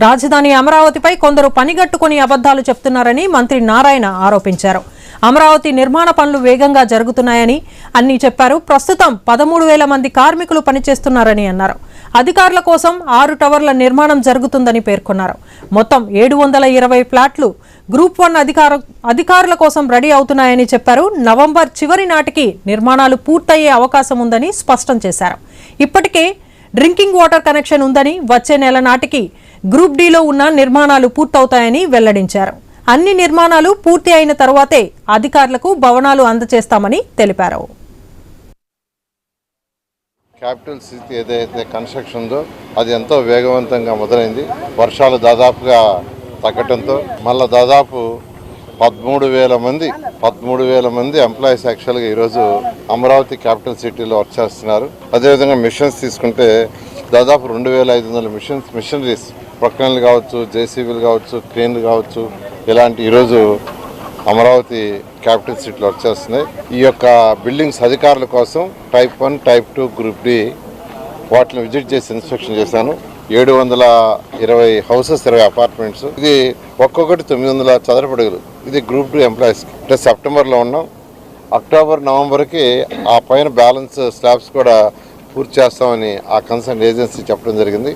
రాజధాని అమరావతిపై కొందరు పనిగట్టుకుని అబద్ధాలు చెప్తున్నారని మంత్రి నారాయణ ఆరోపించారు. అమరావతి నిర్మాణ పనులు వేగంగా జరుగుతున్నాయని అన్ని చెప్పారు. ప్రస్తుతం 13,000 మంది కార్మికులు పనిచేస్తున్నారని అన్నారు. అధికారుల కోసం 6 టవర్ల నిర్మాణం జరుగుతుందని పేర్కొన్నారు. మొత్తం 720 ఫ్లాట్లు గ్రూప్ 1 అధికారుల కోసం రెడీ అవుతున్నాయని చెప్పారు. నవంబర్ చివరి నాటికి నిర్మాణాలు పూర్తయ్యే అవకాశం ఉందని స్పష్టం చేశారు. ఇప్పటికే డ్రింకింగ్ వాటర్ కనెక్షన్ ఉందని వచ్చే నెల నాటికి గ్రూప్ డిలో ఉన్న నిర్మాణాలు పూర్తవుతాయని వెల్లడించారు. అన్ని నిర్మాణాలు పూర్తి అయిన తరువాతే అధికారులకు భవనాలు అందజేస్తామని తెలిపారు. క్యాపిటల్ సిటీ ఏదైతే కన్స్ట్రక్షన్ ఉందో అది ఎంతో వేగవంతంగా మొదలైంది. వర్షాలు దాదాపుగా తగ్గడంతో మళ్ళీ దాదాపు 13,000 మంది ఎంప్లాయీస్ యాక్చువల్గా ఈరోజు అమరావతి క్యాపిటల్ సిటీలో వర్క్ చేస్తున్నారు. అదేవిధంగా మిషన్స్ తీసుకుంటే దాదాపు 2,500 మిషనరీస్ ప్రొక్లైన్లు కావచ్చు, జేసీబీలు కావచ్చు, క్రేన్లు కావచ్చు, ఇలాంటి ఈరోజు అమరావతి క్యాపిటల్ సిటీలో వర్క్ చేస్తున్నాయి. ఈ యొక్క బిల్డింగ్స్ అధికారుల కోసం టైప్ 1, టైప్ 2, గ్రూప్ డి వాటిని విజిట్ చేసి ఇన్స్పెక్షన్ చేశాను. 720 హౌసెస్, 20 అపార్ట్మెంట్స్. ఇది ఒక్కొక్కటి 900 చదరపు అడుగులు. ఇది గ్రూప్ 2 ఎంప్లాయీస్కి. అంటే సెప్టెంబర్లో ఉన్నాం. అక్టోబర్, నవంబర్కి ఆ పైన బ్యాలెన్స్ స్లాబ్స్ కూడా పూర్తి చేస్తామని ఆ కన్సర్న్ ఏజెన్సీ చెప్పడం జరిగింది.